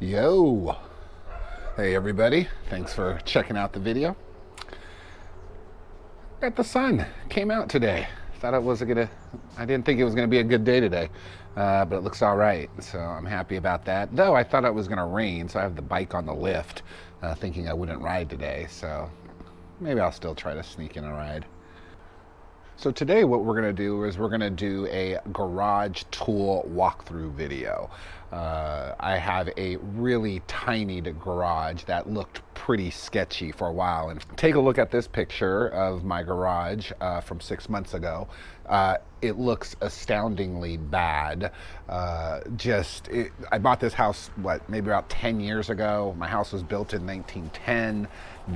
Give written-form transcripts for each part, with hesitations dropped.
Yo! Hey everybody, thanks for checking out the video. Got the sun, came out today. I didn't think it was gonna be a good day today, but it looks all right, so I'm happy about that. Though I thought it was gonna rain, so I have the bike on the lift, thinking I wouldn't ride today, so maybe I'll still try to sneak in a ride. So today what we're going to do is we're going to do a garage tool walkthrough video. I have a really tiny garage that looked pretty sketchy for a while. And take a look at this picture of my garage from 6 months ago. It looks astoundingly bad. I bought this house, maybe about 10 years ago. My house was built in 1910.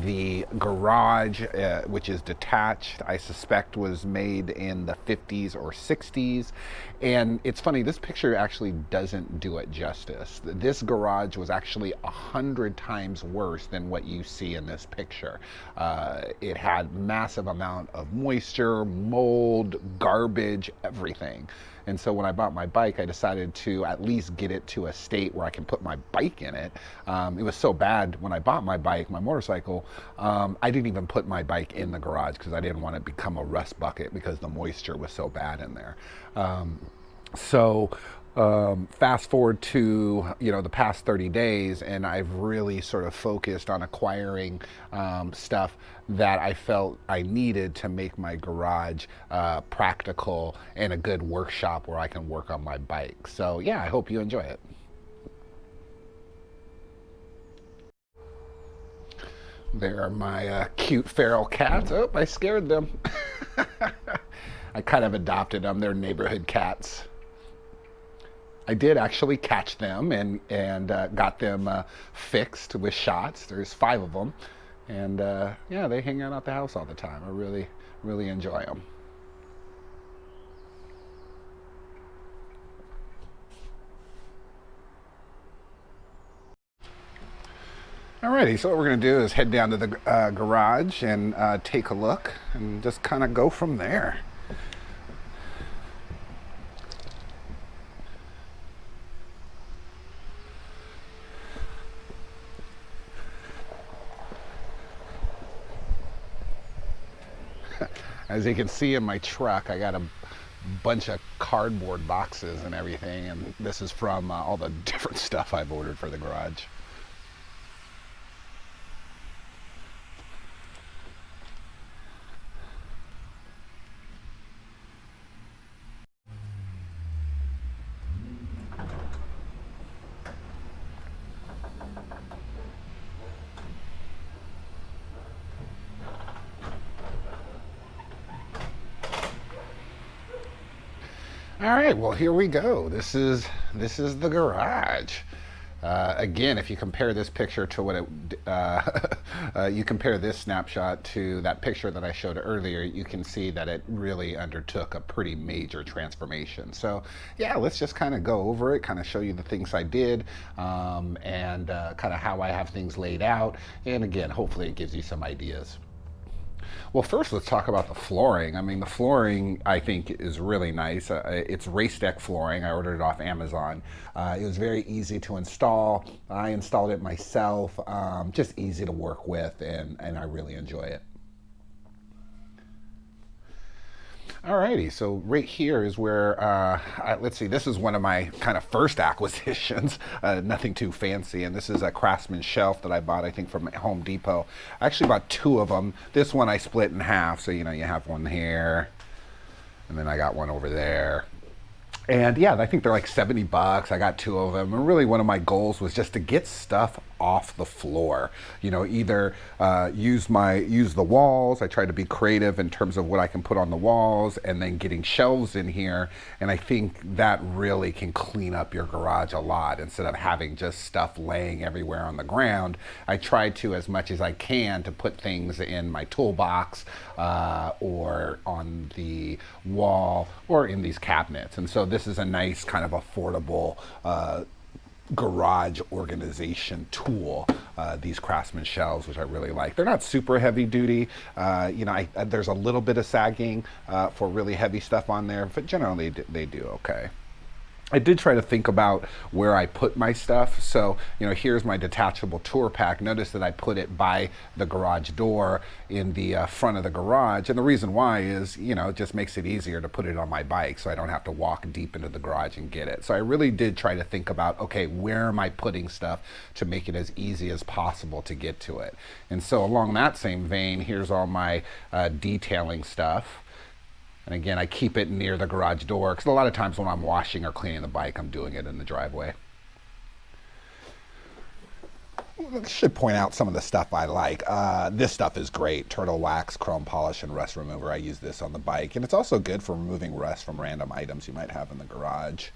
The garage, which is detached, I suspect was made in the 50s or 60s. And it's funny, this picture actually doesn't do it justice. This garage was actually 100 times worse than what you see in this picture. It had massive amount of moisture, mold, garbage, everything. And so when I bought my bike, I decided to at least get it to a state where I can put my bike in it. It was so bad when I bought my bike, my motorcycle, I didn't even put my bike in the garage because I didn't want it to become a rust bucket because the moisture was so bad in there. Fast forward to the past 30 days, and I've really sort of focused on acquiring stuff that I felt I needed to make my garage practical and a good workshop where I can work on my bike. So yeah, I hope you enjoy it. There are my cute feral cats. Oh, I scared them. I kind of adopted them. They're neighborhood cats. I did actually catch them and got them fixed with shots. There's 5 of them. And yeah, they hang out at the house all the time. I really enjoy them. Alrighty, so what we're going to do is head down to the garage and take a look and just kind of go from there. As you can see in my truck, I got a bunch of cardboard boxes and everything, and this is from all the different stuff I've ordered for the garage. All right, well, here we go. This is the garage. Again, if you compare this picture to what you compare this snapshot to that picture that I showed earlier, you can see that it really undertook a pretty major transformation. So yeah, let's just kind of go over it, kind of show you the things I did, and kind of how I have things laid out. And again, hopefully it gives you some ideas. Well, first let's talk about the flooring. I mean, the flooring I think is really nice. It's race deck flooring. I ordered it off Amazon. It was very easy to install. I installed it myself. Just easy to work with, and I really enjoy it. Alrighty, so right here is where, let's see, this is one of my kind of first acquisitions, nothing too fancy, and this is a Craftsman shelf that I bought, I think, from Home Depot. I actually bought 2 of them. This one I split in half, so you have one here, and then I got one over there. And yeah, I think they're like 70 bucks. I got 2 of them. And really one of my goals was just to get stuff off the floor. Either use the walls. I try to be creative in terms of what I can put on the walls, and then getting shelves in here. And I think that really can clean up your garage a lot instead of having just stuff laying everywhere on the ground. I try to, as much as I can, to put things in my toolbox or on the wall or in these cabinets. And so this is a nice kind of affordable garage organization tool, these Craftsman shelves, which I really like. They're not super heavy duty. There's a little bit of sagging for really heavy stuff on there, but generally they do okay. I did try to think about where I put my stuff. So, here's my detachable tour pack. Notice that I put it by the garage door in the front of the garage. And the reason why is, it just makes it easier to put it on my bike so I don't have to walk deep into the garage and get it. So I really did try to think about, okay, where am I putting stuff to make it as easy as possible to get to it? And so along that same vein, here's all my detailing stuff. And again, I keep it near the garage door because a lot of times when I'm washing or cleaning the bike, I'm doing it in the driveway. I should point out some of the stuff I like. This stuff is great. Turtle wax, chrome polish, and rust remover. I use this on the bike. And it's also good for removing rust from random items you might have in the garage.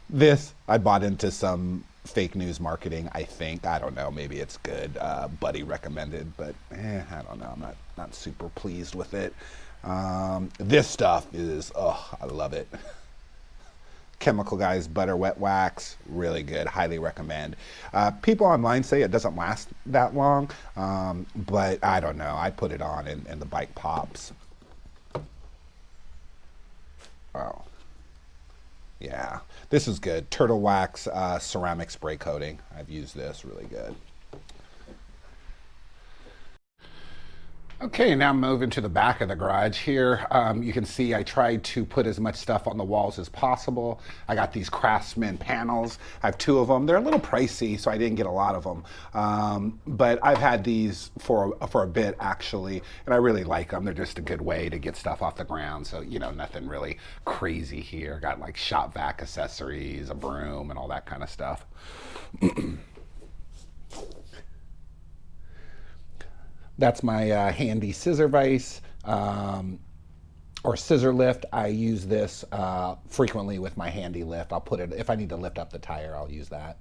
This, I bought into some fake news marketing, I think. I don't know. Maybe it's good. Buddy recommended, but I don't know. I'm not super pleased with it. This stuff is, I love it. Chemical Guys Butter Wet Wax, really good, highly recommend. People online say it doesn't last that long, but I don't know. I put it on and the bike pops. Oh, yeah, this is good. Turtle Wax ceramic spray coating. I've used this, really good. Okay, now I'm moving to the back of the garage here. You can see I tried to put as much stuff on the walls as possible. I got these Craftsman panels. I have 2 of them. They're a little pricey, so I didn't get a lot of them. But I've had these for a bit, actually, and I really like them. They're just a good way to get stuff off the ground. So, nothing really crazy here. Got like shop vac accessories, a broom, and all that kind of stuff. That's my handy scissor vise or scissor lift. I use this frequently with my handy lift. I'll put it, if I need to lift up the tire, I'll use that.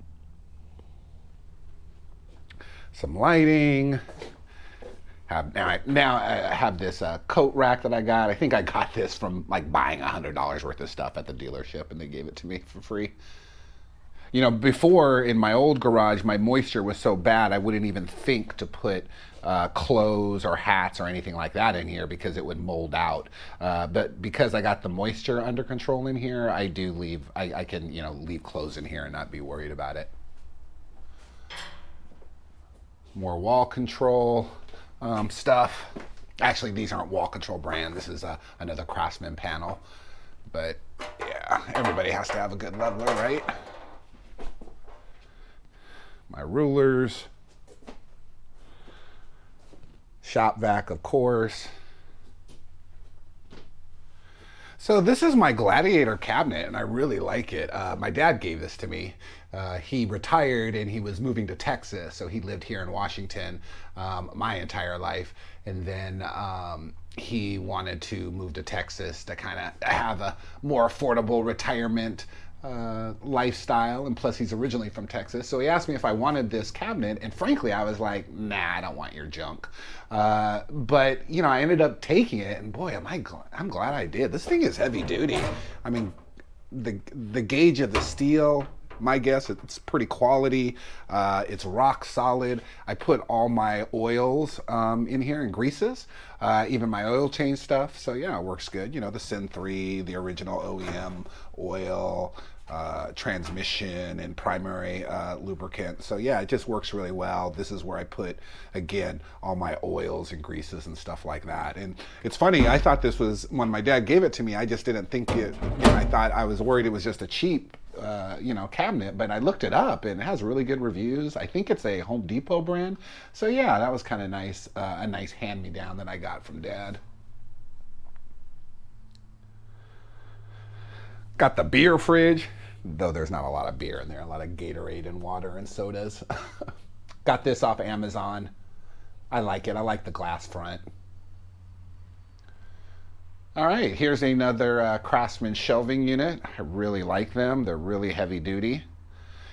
Some lighting. Now I have this coat rack that I got. I think I got this from like buying $100 worth of stuff at the dealership and they gave it to me for free. Before in my old garage, my moisture was so bad I wouldn't even think to put clothes or hats or anything like that in here because it would mold out. But because I got the moisture under control in here, I do leave. I can leave clothes in here and not be worried about it. More wall control stuff. Actually, these aren't wall control brand. This is another Craftsman panel. But yeah, everybody has to have a good leveler, right? My rulers, shop vac, of course. So this is my Gladiator cabinet, and I really like it. My dad gave this to me. He retired, and he was moving to Texas, so he lived here in Washington my entire life. And then he wanted to move to Texas to kind of have a more affordable retirement lifestyle, and plus he's originally from Texas, so he asked me if I wanted this cabinet, and frankly I was like, nah, I don't want your junk. But I ended up taking it, and boy, I'm glad I did. This thing is heavy duty. I mean, the gauge of the steel, my guess, it's pretty quality. It's rock solid. I put all my oils in here and greases, even my oil change stuff. So yeah, it works good. The Sin 3, the original OEM oil, transmission and primary lubricant. So yeah, it just works really well. This is where I put, again, all my oils and greases and stuff like that. And it's funny, I thought this was, when my dad gave it to me, I just didn't think it, I was worried it was just a cheap cabinet, but I looked it up and it has really good reviews. I think it's a Home Depot brand. So yeah, that was kind of nice, a nice hand-me-down that I got from Dad. Got the beer fridge, though there's not a lot of beer in there, a lot of Gatorade and water and sodas. Got this off Amazon. I like it. I like the glass front. All right, here's another Craftsman shelving unit. I really like them. They're really heavy duty.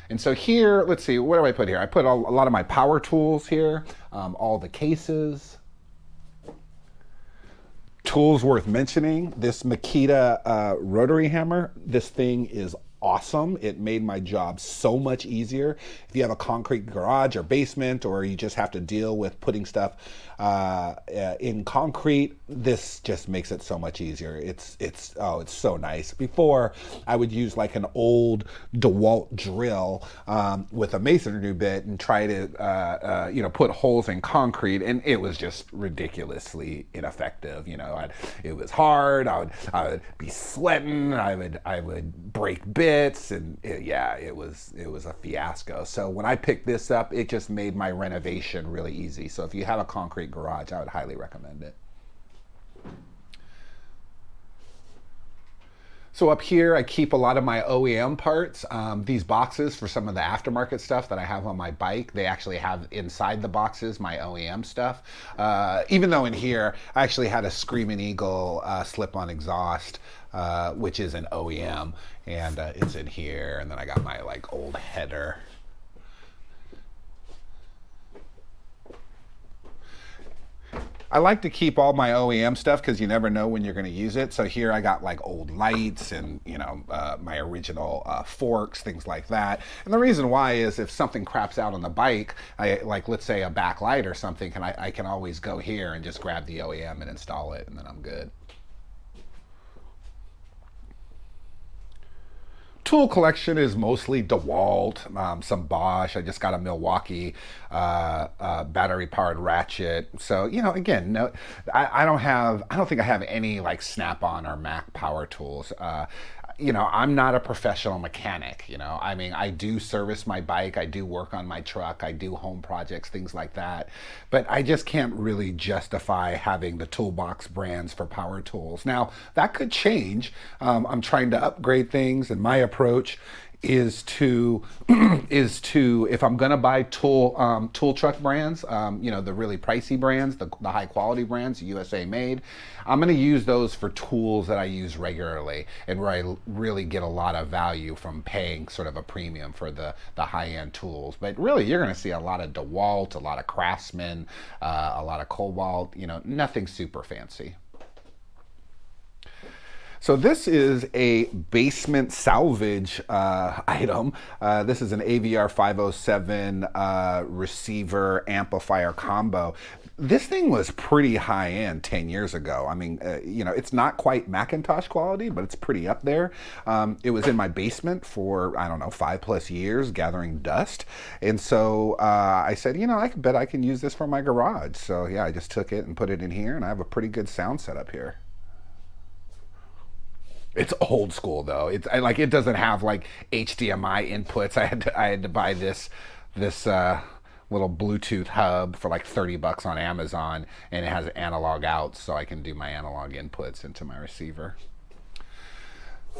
And so here, let's see, what do I put here? I put a lot of my power tools here, all the cases. Tools worth mentioning, this Makita rotary hammer. This thing is awesome. It made my job so much easier. If you have a concrete garage or basement, or you just have to deal with putting stuff In concrete, this just makes it so much easier. It's so nice. Before, I would use like an old Dewalt drill with a masonry bit and try to put holes in concrete, and it was just ridiculously ineffective. It was hard. I would be sweating. I would break bits, and it was a fiasco. So when I picked this up, it just made my renovation really easy. So if you have a concrete garage, I would highly recommend it. So up here, I keep a lot of my OEM parts. These boxes for some of the aftermarket stuff that I have on my bike, they actually have inside the boxes my OEM stuff. Even though in here, I actually had a Screaming Eagle slip-on exhaust, which is an OEM, and it's in here. And then I got my like old header. I like to keep all my OEM stuff because you never know when you're going to use it. So here I got like old lights and my original forks, things like that. And the reason why is if something craps out on the bike, let's say a backlight or something, I can always go here and just grab the OEM and install it, and then I'm good. Tool collection is mostly Dewalt, some Bosch. I just got a Milwaukee battery-powered ratchet. So again, no, I don't think I have any like Snap-on or Mac power tools. I'm not a professional mechanic. I do service my bike, I do work on my truck, I do home projects, things like that. But I just can't really justify having the toolbox brands for power tools. Now, that could change. I'm trying to upgrade things, and my approach is to if I'm gonna buy tool truck brands, the really pricey brands, the high quality brands, USA made, I'm gonna use those for tools that I use regularly and where I really get a lot of value from paying sort of a premium for the high end tools. But really, you're gonna see a lot of Dewalt, a lot of Craftsman, a lot of Cobalt. Nothing super fancy. So this is a basement salvage item. This is an AVR 507 receiver amplifier combo. This thing was pretty high end 10 years ago. It's not quite Macintosh quality, but it's pretty up there. It was in my basement for, 5+ years gathering dust. And so I said, I bet I can use this for my garage. So yeah, I just took it and put it in here, and I have a pretty good sound setup here. It's old school though. It doesn't have like HDMI inputs. I had to buy this little Bluetooth hub for like $30 on Amazon, and it has analog outs, so I can do my analog inputs into my receiver.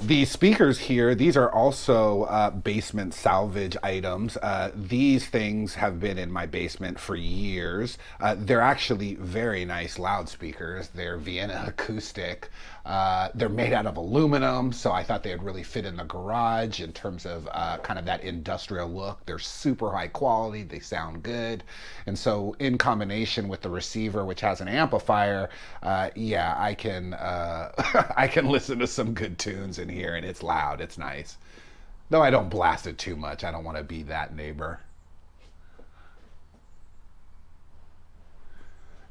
These speakers here, these are also basement salvage items. These things have been in my basement for years. They're actually very nice loudspeakers. They're Vienna acoustic. They're made out of aluminum, so I thought they'd really fit in the garage in terms of kind of that industrial look. They're super high quality, they sound good. And so in combination with the receiver, which has an amplifier, I can I can listen to some good tunes in here, and it's loud, it's nice. Though I don't blast it too much. I don't want to be that neighbor.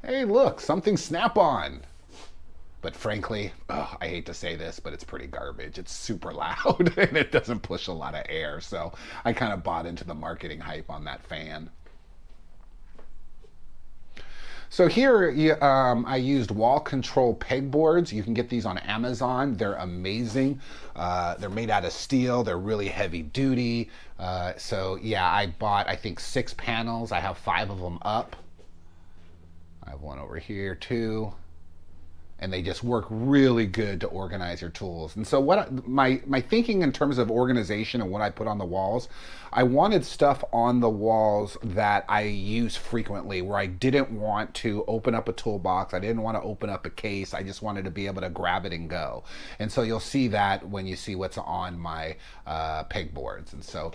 Hey, look, something Snap-on. But frankly, I hate to say this, but it's pretty garbage. It's super loud and it doesn't push a lot of air. So I kind of bought into the marketing hype on that fan. So here I used wall control pegboards. You can get these on Amazon. They're amazing. They're made out of steel. They're really heavy duty. So yeah, I bought, I think, 6 panels. I have 5 of them up. I have one over here too. And they just work really good to organize your tools. And so my thinking in terms of organization and what I put on the walls, I wanted stuff on the walls that I use frequently, where I didn't want to open up a toolbox, I didn't want to open up a case, I just wanted to be able to grab it and go. And so you'll see that when you see what's on my pegboards. And so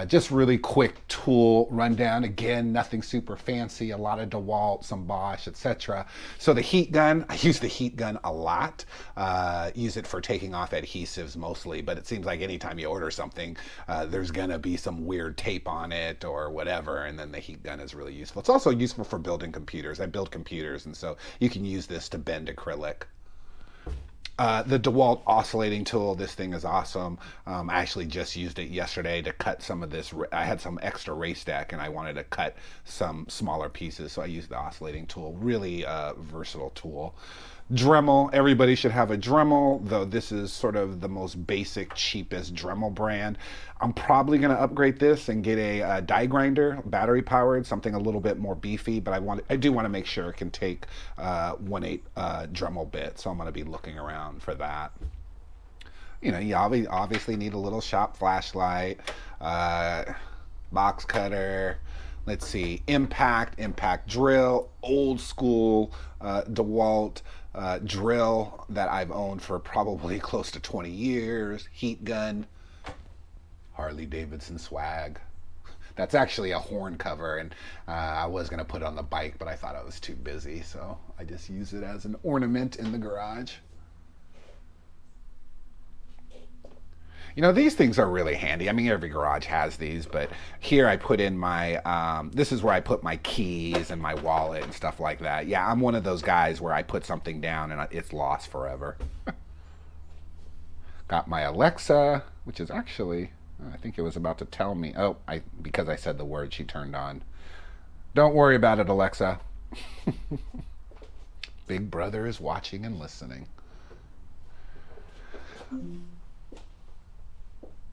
just really quick tool rundown. Again, nothing super fancy, a lot of Dewalt, some Bosch, etc. So the heat gun, I use the heat heat gun a lot. Use it for taking off adhesives mostly, but it seems like anytime you order something, there's gonna be some weird tape on it or whatever, and then the heat gun is really useful. It's also useful for building computers. I build computers, and so you can use this to bend acrylic. The Dewalt oscillating tool, this thing is awesome. I actually just used it yesterday to cut some of this. I had some extra race deck and I wanted to cut some smaller pieces, so I used the oscillating tool. Really versatile tool. Dremel, everybody should have a Dremel, though this is sort of the most basic, cheapest Dremel brand. I'm probably going to upgrade this and get a die grinder, battery powered, something a little bit more beefy, but I do want to make sure it can take 1/8 Dremel bit, so I'm going to be looking around for that. You know, you obviously need a little shop flashlight, box cutter, let's see, impact drill, old school Dewalt drill that I've owned for probably close to 20 years, heat gun, Harley-Davidson swag. That's actually a horn cover, and I was going to put it on the bike, but I thought I was too busy, so I just use it as an ornament in the garage. You know, these things are really handy. I mean, every garage has these, but here I put in my, this is where I put my keys and my wallet and stuff like that. Yeah, I'm one of those guys where I put something down and it's lost forever. Got my Alexa, which is actually, I think it was about to tell me, oh, because I said the word, she turned on. Don't worry about it, Alexa. Big Brother is watching and listening.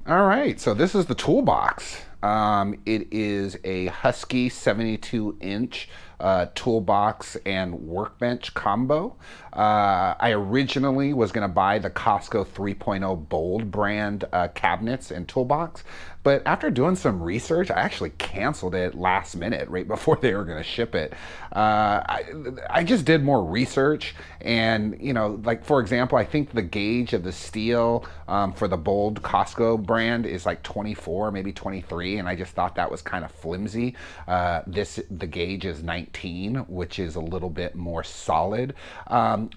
All right, so this is the toolbox. It is a Husky 72-inch toolbox and workbench combo. I originally was going to buy the Costco 3.0 Bold brand cabinets and toolbox, but after doing some research, I actually canceled it last minute, right before they were going to ship it. I just did more research, and you know, like for example, I think the gauge of the steel for the Bold Costco brand is like 24, maybe 23, and I just thought that was kind of flimsy. The gauge is 19, which is a little bit more solid.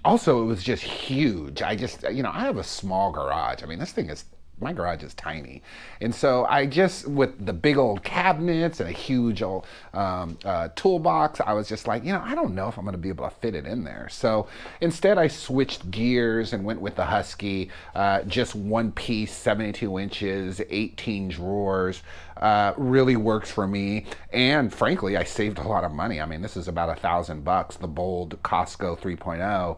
Also, it was just huge. I have a small garage. I mean, my garage is tiny. And so I just, with the big old cabinets and a huge old toolbox, I was just like, I don't know if I'm gonna be able to fit it in there. So instead I switched gears and went with the Husky, just one piece, 72 inches, 18 drawers, really works for me. And frankly, I saved a lot of money. I mean, this is about $1,000. The Bold Costco 3.0,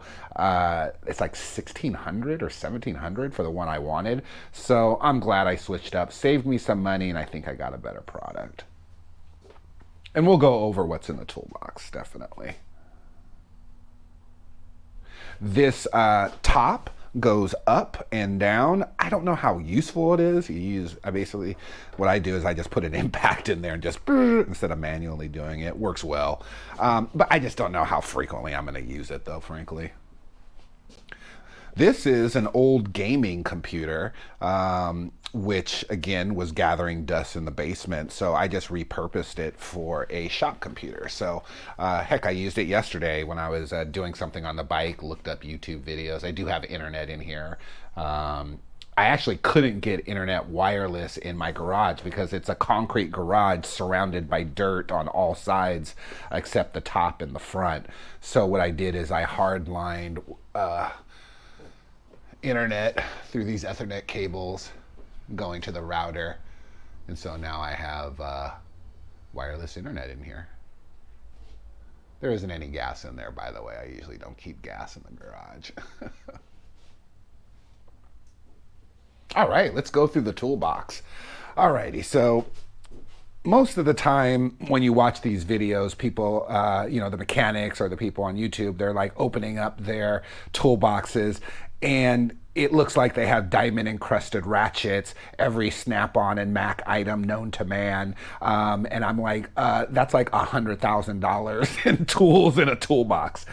it's like 1,600 or 1,700 for the one I wanted. So I'm glad I switched up, saved me some money, and I think I got a better product. And we'll go over what's in the toolbox, definitely. This top goes up and down. I don't know how useful it is. Basically, what I do is I just put an impact in there and just, instead of manually doing it. Works well. But I just don't know how frequently I'm going to use it, though, frankly. This is an old gaming computer, which again was gathering dust in the basement. So I just repurposed it for a shop computer. So heck, I used it yesterday when I was doing something on the bike, looked up YouTube videos. I do have internet in here. I actually couldn't get internet wireless in my garage because it's a concrete garage surrounded by dirt on all sides except the top and the front. So what I did is I hardlined internet through these Ethernet cables going to the router, and so now I have wireless internet in here. There isn't any gas in there, by the way. I usually don't keep gas in the garage. All right, let's go through the toolbox. Alrighty, so most of the time when you watch these videos, people, the mechanics or the people on YouTube, they're like opening up their toolboxes and it looks like they have diamond encrusted ratchets, every Snap-on and Mac item known to man. And I'm like, that's like $100,000 in tools in a toolbox.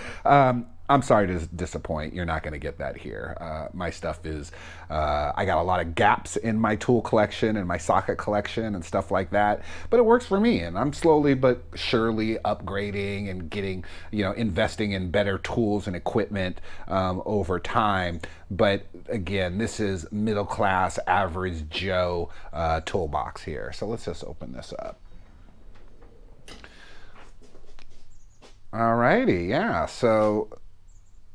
I'm sorry to disappoint. You're not going to get that here. My stuff is, I got a lot of gaps in my tool collection and my socket collection and stuff like that. But it works for me, and I'm slowly but surely upgrading and getting, investing in better tools and equipment over time. But again, this is middle class, average Joe toolbox here. So let's just open this up. Alrighty, yeah. So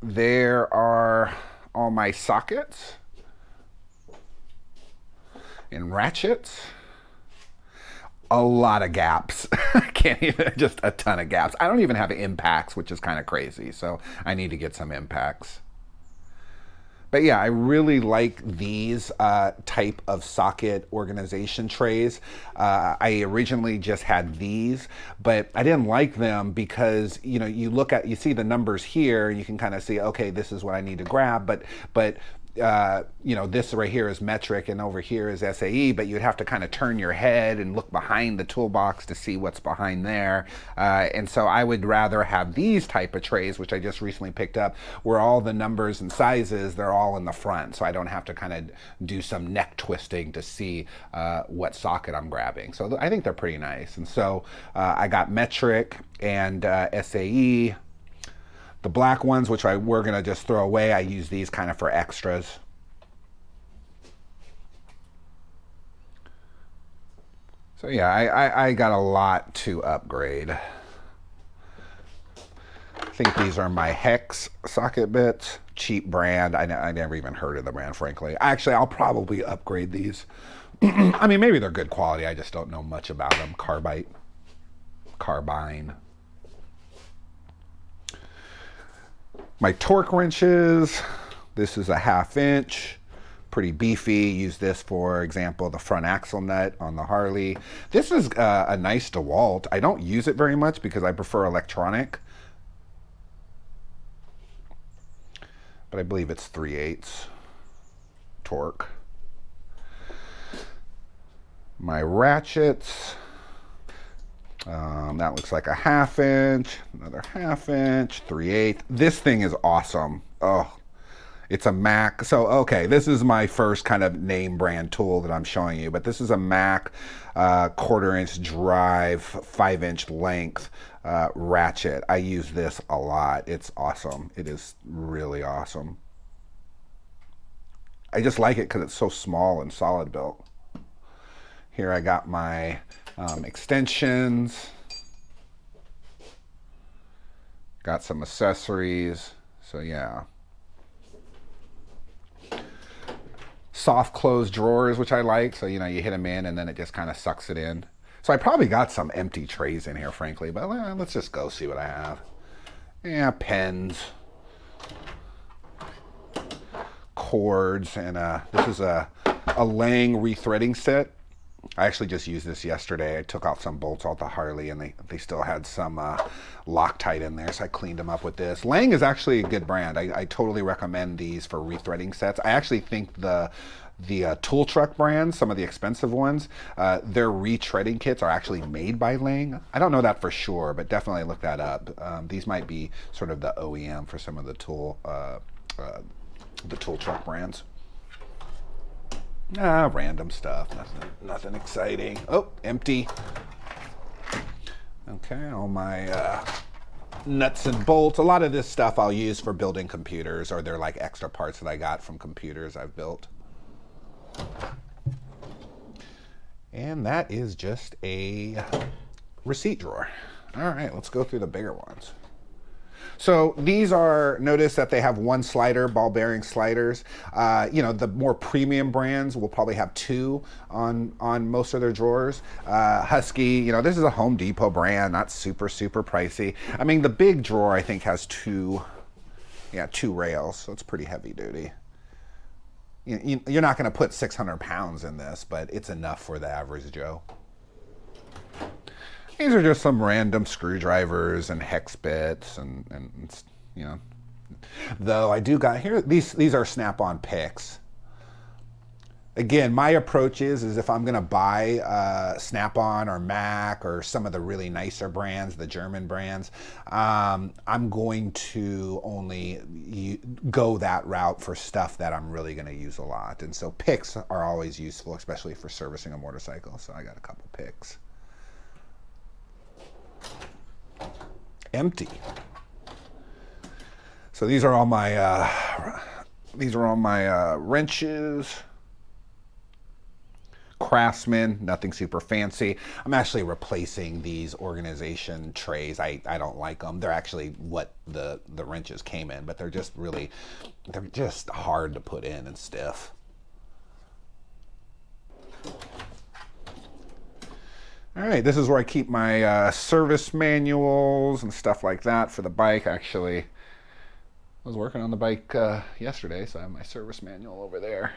there are all my sockets and ratchets. A lot of gaps. I can't even, just a ton of gaps. I don't even have impacts, which is kind of crazy. So I need to get some impacts. But yeah, I really like these type of socket organization trays. I originally just had these, but I didn't like them because you see the numbers here, and you can kind of see, okay, this is what I need to grab, but this right here is metric and over here is S.A.E, but you'd have to kind of turn your head and look behind the toolbox to see what's behind there. And so I would rather have these type of trays, which I just recently picked up, where all the numbers and sizes, they're all in the front. So I don't have to kind of do some neck twisting to see what socket I'm grabbing. So I think they're pretty nice. And so I got metric and S.A.E. The black ones, which we're going to just throw away, I use these kind of for extras. So yeah, I got a lot to upgrade. I think these are my Hex socket bits. Cheap brand. I never even heard of the brand, frankly. Actually, I'll probably upgrade these. I mean, maybe they're good quality. I just don't know much about them. Carbine. My torque wrenches, this is a 1/2 inch, pretty beefy. Use this, for example, the front axle nut on the Harley. This is a nice Dewalt. I don't use it very much because I prefer electronic, but I believe it's 3/8 torque. My ratchets. That looks like a 1/2 inch, another 1/2 inch, 3/8. This thing is awesome. Oh, it's a Mac. So, okay, this is my first kind of name brand tool that I'm showing you, but this is a Mac 1/4 inch drive, 5 inch length ratchet. I use this a lot. It's awesome. It is really awesome. I just like it because it's so small and solid built. Here I got my extensions, got some accessories, so yeah. Soft close drawers, which I like, so you hit them in and then it just kind of sucks it in. So I probably got some empty trays in here, frankly, but let's just go see what I have. Yeah, pens, cords, and this is a Lang rethreading set. I actually just used this yesterday. I took out some bolts off the Harley, and they still had some Loctite in there, so I cleaned them up with this. Lang is actually a good brand. I totally recommend these for rethreading sets. I actually think the tool truck brands, some of the expensive ones, their retreading kits are actually made by Lang. I don't know that for sure, but definitely look that up. These might be sort of the OEM for some of the tool truck brands. Random stuff, nothing exciting. Oh, empty. Okay, all my nuts and bolts. A lot of this stuff I'll use for building computers, or they're like extra parts that I got from computers I've built. And that is just a receipt drawer. All right, let's go through the bigger ones. So these are, notice that they have one slider, ball bearing sliders. The more premium brands will probably have 2 on most of their drawers. Husky, this is a Home Depot brand, not super pricey. I mean, the big drawer I think has 2 rails, so it's pretty heavy duty. You're not going to put 600 pounds in this, but it's enough for the average Joe. These are just some random screwdrivers and hex bits and though I do got here, these are snap-on picks. Again, my approach is if I'm gonna buy Snap-on or Mac or some of the really nicer brands, the German brands, I'm going to only go that route for stuff that I'm really gonna use a lot. And so picks are always useful, especially for servicing a motorcycle. So I got a couple picks. Empty. So these are all my wrenches. Craftsman, nothing super fancy. I'm actually replacing these organization trays. I don't like them. They're actually what the wrenches came in, but they're just hard to put in and stiff. All right, this is where I keep my service manuals and stuff like that for the bike. Actually, I was working on the bike yesterday, so I have my service manual over there.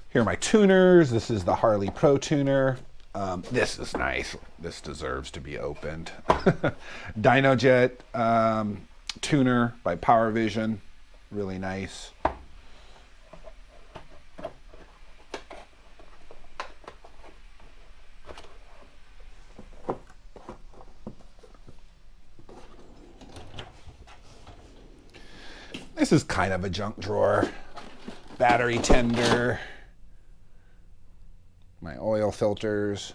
Here are my tuners. This is the Harley Pro tuner. This is nice. This deserves to be opened. DynoJet tuner by Power Vision. Really nice. This is kind of a junk drawer. Battery tender. My oil filters.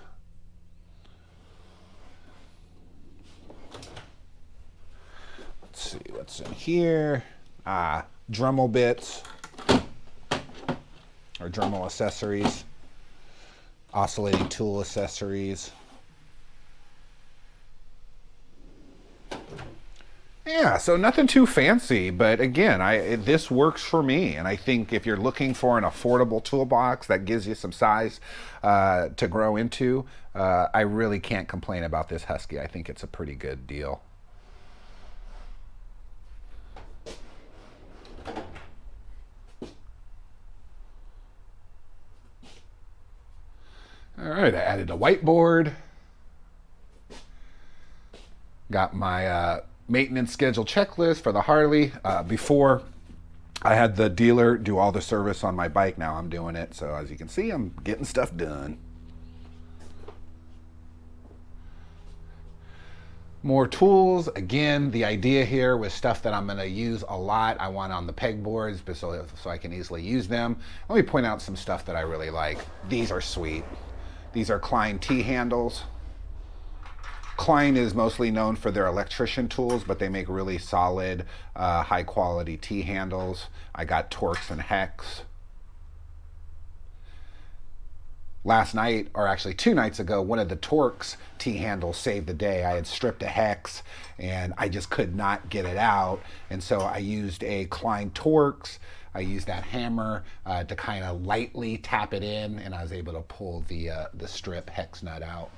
Let's see what's in here. Dremel bits or Dremel accessories. Oscillating tool accessories. Yeah, so nothing too fancy, but again, this works for me. And I think if you're looking for an affordable toolbox that gives you some size to grow into, I really can't complain about this Husky. I think it's a pretty good deal. All right, I added a whiteboard. Got my maintenance schedule checklist for the Harley. Before I had the dealer do all the service on my bike. Now I'm doing it. So as you can see, I'm getting stuff done. More tools. Again, the idea here was stuff that I'm going to use a lot. I want on the pegboards so I can easily use them. Let me point out some stuff that I really like. These are sweet. These are Klein T-handles. Klein is mostly known for their electrician tools, but they make really solid, high quality T-handles. I got Torx and Hex. Last night, or actually 2 nights ago, one of the Torx T-handles saved the day. I had stripped a Hex and I just could not get it out. And so I used a Klein Torx. I used that hammer to kind of lightly tap it in, and I was able to pull the strip hex nut out.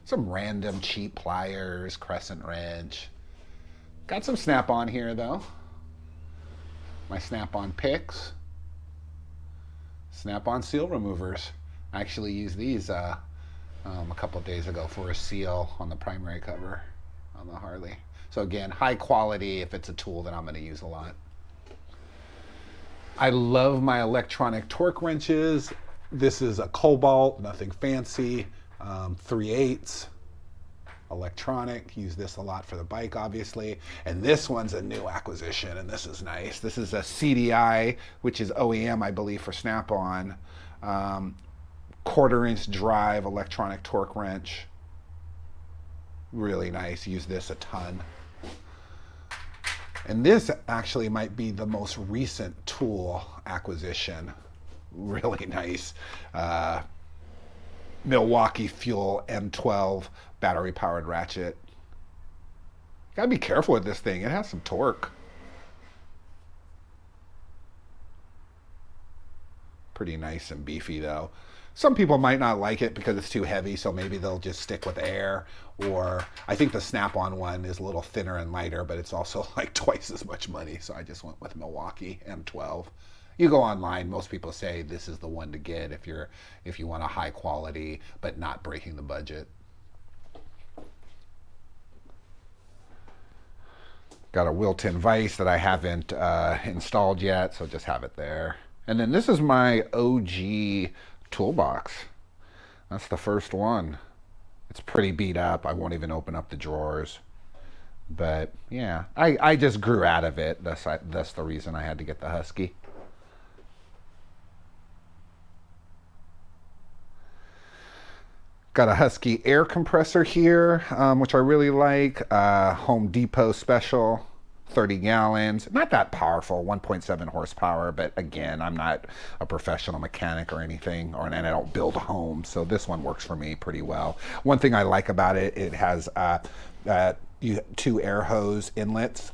Some random cheap pliers, crescent wrench. Got some Snap-on here though. My Snap-on picks. Snap-on seal removers. I actually used these a couple of days ago for a seal on the primary cover on the Harley. So again, high quality if it's a tool that I'm going to use a lot. I love my electronic torque wrenches. This is a Cobalt, nothing fancy. 3/8 electronic. Use this a lot for the bike, obviously. And this one's a new acquisition, and this is nice. This is a CDI, which is OEM, I believe, for Snap-on. 1/4-inch drive electronic torque wrench. Really nice. Use this a ton. And this actually might be the most recent tool acquisition. Really nice. Milwaukee Fuel M12 battery powered ratchet. Gotta be careful with this thing. It has some torque. Pretty nice and beefy though. Some people might not like it because it's too heavy, so maybe they'll just stick with air. Or I think the Snap-on one is a little thinner and lighter, but it's also like twice as much money. So I just went with Milwaukee M12. You go online, most people say this is the one to get if you want a high quality but not breaking the budget. Got a built-in vise that I haven't installed yet, so just have it there. And then this is my OG toolbox. That's the first one. It's pretty beat up. I won't even open up the drawers. But yeah, I just grew out of it. That's the reason I had to get the Husky. Got a Husky air compressor here, which I really like. Home Depot special, 30 gallons. Not that powerful, 1.7 horsepower, but again, I'm not a professional mechanic or anything, and I don't build homes, so this one works for me pretty well. One thing I like about it, it has two air hose inlets,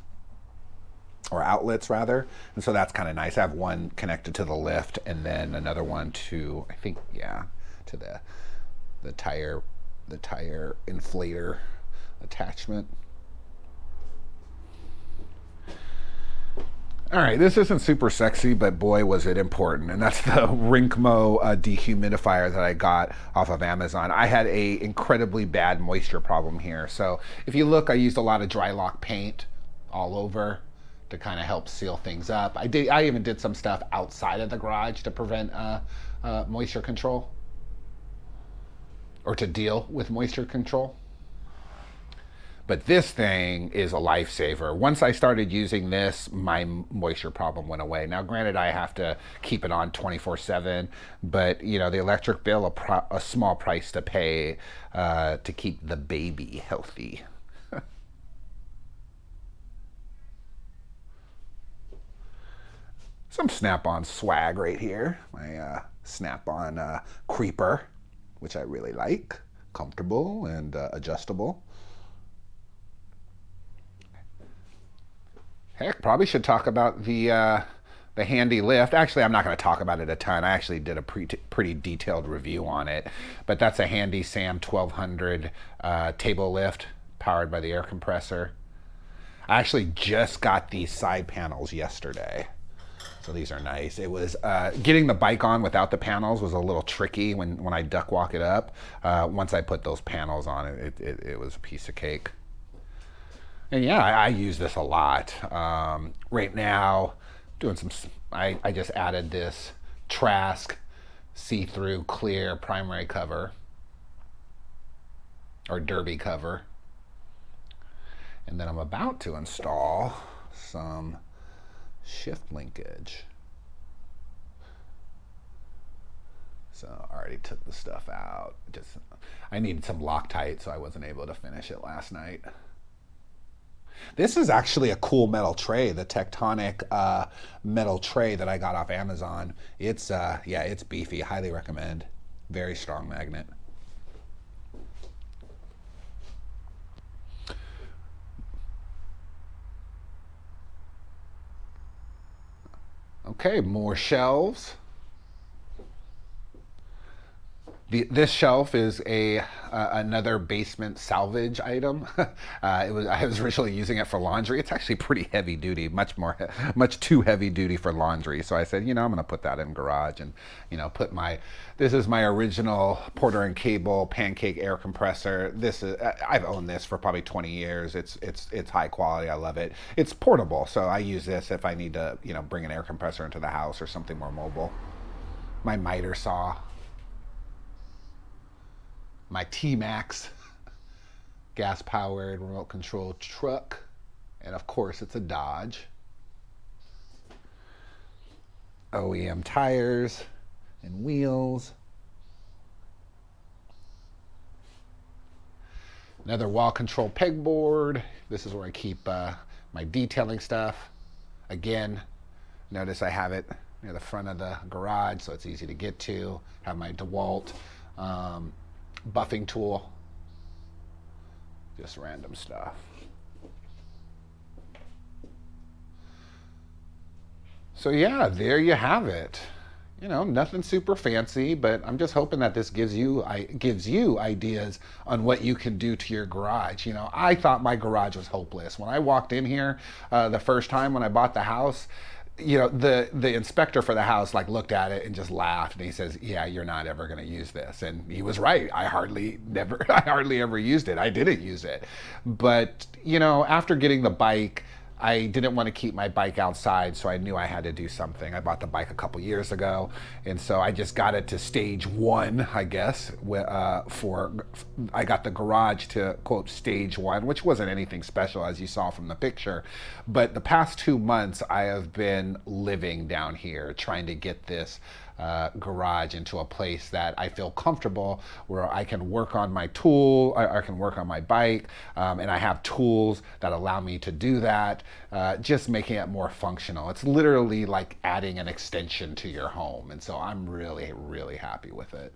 or outlets rather, and so that's kind of nice. I have one connected to the lift, and then another one to, I think, yeah, to the tire inflator attachment. All right, this isn't super sexy, but boy was it important, and that's the Rinkmo dehumidifier that I got off of Amazon. I had a incredibly bad moisture problem here, so if you look, I used a lot of dry lock paint all over to kind of help seal things up. I even did some stuff outside of the garage to prevent moisture control, or to deal with moisture control. But this thing is a lifesaver. Once I started using this, my moisture problem went away. Now, granted, I have to keep it on 24/7, but you know, the electric bill, a small price to pay to keep the baby healthy. Some Snap-on swag right here. My Snap-on Creeper, which I really like. Comfortable and adjustable. Heck, probably should talk about the handy lift. Actually, I'm not going to talk about it a ton. I actually did a pretty detailed review on it. But that's a handy S.A.M 1200 table lift powered by the air compressor. I actually just got these side panels yesterday. So these are nice. It was getting the bike on without the panels was a little tricky when I duck walk it up. Once I put those panels on, it was a piece of cake. And yeah, I use this a lot. Right now, doing some, I just added this Trask see-through clear primary cover, or derby cover. And then I'm about to install some shift linkage. So I already took the stuff out. I needed some Loctite, so I wasn't able to finish it last night. This is actually a cool metal tray, the Tectonic metal tray that I got off Amazon. It's yeah, it's beefy. Highly recommend. Very strong magnet. Okay, more shelves. This shelf is another basement salvage item. I was originally using it for laundry. It's actually pretty heavy duty, much too heavy duty for laundry. So I said, you know, I'm gonna put that in garage and, you know, this is my original Porter and Cable pancake air compressor. I've owned this for probably 20 years. It's high quality. I love it. It's portable, so I use this if I need to, you know, bring an air compressor into the house or something more mobile. My miter saw. My T-Max gas-powered remote control truck, and of course it's a Dodge. OEM tires and wheels. Another wall control pegboard. This is where I keep my detailing stuff. Again, notice I have it near the front of the garage, so it's easy to get to. Have my Dewalt buffing tool. Just random stuff. So yeah, there you have it. You know, nothing super fancy, but I'm just hoping that this gives you ideas on what you can do to your garage. You know, I thought my garage was hopeless. When I walked in here the first time when I bought the house, you know, the inspector for the house like looked at it and just laughed, and he says, yeah, you're not ever going to use this. And he was right. I hardly ever used it. I didn't use it. But, you know, after getting the bike, I didn't want to keep my bike outside, so I knew I had to do something. I bought the bike a couple years ago, and so I just got it to stage one, I guess. I got the garage to quote stage one, which wasn't anything special as you saw from the picture. But the past 2 months, I have been living down here, trying to get this garage into a place that I feel comfortable, where I can work on my tool, I can work on my bike, and I have tools that allow me to do that, just making it more functional. It's literally like adding an extension to your home, and so I'm really, really happy with it.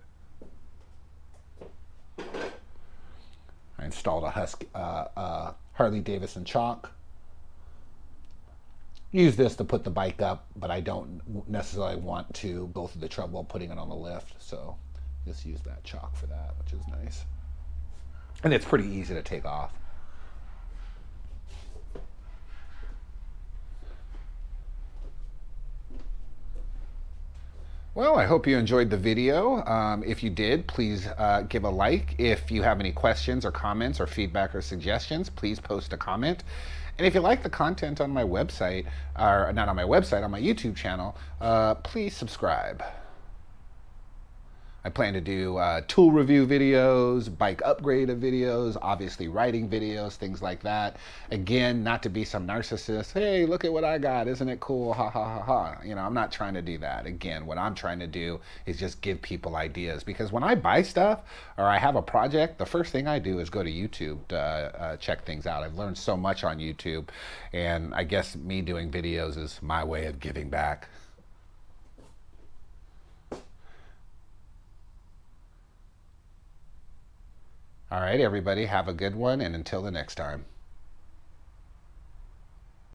I installed a Husky, harley-davidson chalk. Use this to put the bike up, but I don't necessarily want to go through the trouble of putting it on the lift, so just use that chalk for that, which is nice. And it's pretty easy to take off. Well, I hope you enjoyed the video. If you did, please give a like. If you have any questions or comments or feedback or suggestions, please post a comment. And if you like the content on my website, or not on my website, on my YouTube channel, please subscribe. I plan to do tool review videos, bike upgrade videos, obviously riding videos, things like that. Again, not to be some narcissist. Hey, look at what I got. Isn't it cool? Ha ha ha ha. You know, I'm not trying to do that. Again, what I'm trying to do is just give people ideas. Because when I buy stuff or I have a project, the first thing I do is go to YouTube to check things out. I've learned so much on YouTube. And I guess me doing videos is my way of giving back. All right, everybody, have a good one, and until the next time.